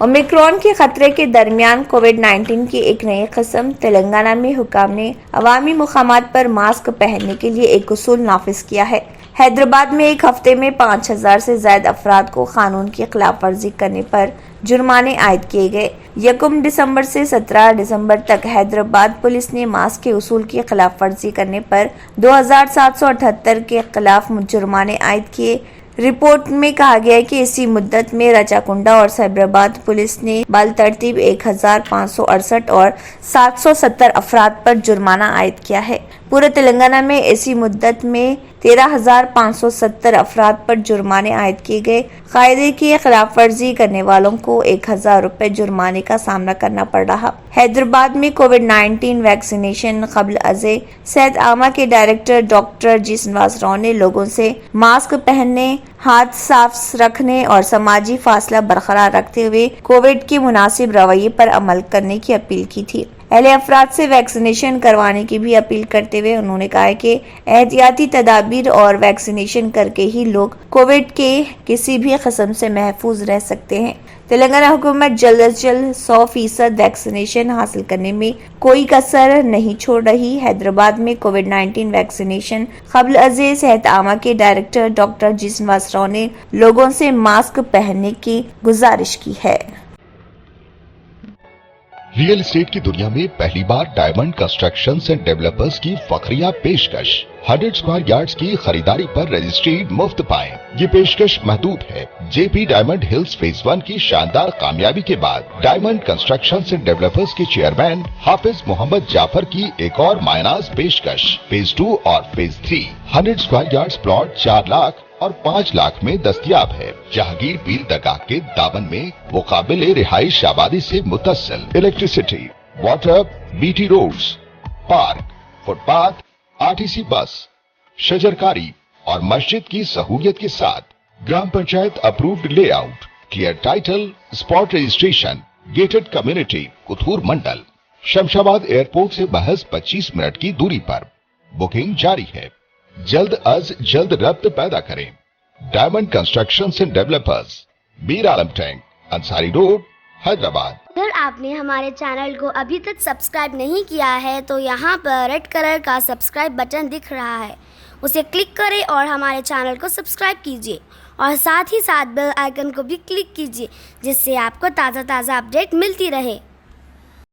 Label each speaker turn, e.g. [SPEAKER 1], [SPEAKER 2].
[SPEAKER 1] Omicron के खतरे के दरमियान कोविड-19 की एक नई किस्म। तेलंगाना में हुकाम ने अवामी मुकामात पर मास्क पहनने के लिए एक उसूल नाफिज किया है। हैदराबाद में एक हफ्ते में 5000 से ज्यादा अफराद को कानून की खिलाफ वर्जी करने पर जुर्माने आयद किए गए। 1 दिसंबर से 17 दिसंबर तक हैदराबाद पुलिस ने मास्क के उसूल की खिलाफ वर्जी करने पर 2778 के खिलाफ जुर्माने आयद किए। रिपोर्ट में कहा गया है कि इसी मुद्दत में रचाकुंडा और साइबराबाद पुलिस ने बालतरतीब 1568 और 770 अफराद पर जुर्माना आयद किया है। पूरे तेलंगाना में इसी मुद्दत में 13,570 अफराद पर जुर्माने आयद किए गए। कायदे की खिलाफ वर्जी करने वालों को 1,000 रुपए जुर्माने का सामना करना पड़ रहा। हैदराबाद में कोविड-19 वैक्सीनेशन कबल अज़े सेहत आमा के डायरेक्टर डॉक्टर जी श्रीनिवास राव ने लोगों से मास्क पहनने, हाथ साफ रखने और समाजी फासला बरकरार रखते हुए कोविड के मुनासिब रवैये पर अमल करने की अपील की थी। अहले अफराद से वैक्सीनेशन करवाने की भी अपील करते हुए उन्होंने कहा है कि एहतियाती तदाबीर और वैक्सीनेशन करके ही लोग कोविड के किसी भी किस्म से महफूज रह सकते हैं। तेलंगाना हुकूमत जल्द अज जल्द 100% वैक्सीनेशन हासिल करने में कोई कसर नहीं छोड़ रही। हैदराबाद में कोविड-19 वैक्सीनेशन कबल अज़े सेहत आमा के डायरेक्टर डॉक्टर जी श्रीनिवास राव ने लोगों से मास्क पहनने की गुजारिश की है।
[SPEAKER 2] रियल एस्टेट की दुनिया में पहली बार डायमंड कंस्ट्रक्शंस एंड डेवलपर्स की फखरिया पेशकश। 100 स्क्वायर यार्ड्स की खरीदारी पर रजिस्ट्री मुफ्त पाएं। ये पेशकश महदूद है। जेपी डायमंड हिल्स फेज 1 की शानदार कामयाबी के बाद डायमंड कंस्ट्रक्शंस एंड डेवलपर्स के चेयरमैन हाफिज मोहम्मद जाफर की एक और मायनाज पेशकश। फेज 2 और phase 3 100 square yards plot 4 lakh और 5 लाख में दस्तयाब है। जहांगीर पीर दरगाह के दामन में मुकाबिले रिहाइश आबादी से मुतस्सिल electricity, water, BT roads, park, footpath, RTC bus, शजरकारी और मस्जिद की सहूलियत के साथ gram panchayat approved layout, clear title, spot registration, gated community, Kothur mandal, Shamshabad airport से महज 25 मिनट की दूरी पर। बुकिंग जारी है। जल्द अज जल्द रब्त पैदा करें। Diamond constructions and developers, Mir Alam tank, Ansari road, Hyderabad.
[SPEAKER 3] अगर आपने हमारे चैनल को अभी तक सब्सक्राइब नहीं किया है तो यहाँ पर रेड कलर का सब्सक्राइब बटन दिख रहा है, उसे क्लिक करें और हमारे चैनल को सब्सक्राइब कीजिए और साथ ही साथ बेल आइकन को भी क्लिक कीजिए, जिससे आपको ताज़ा अपडेट मिलती रहे।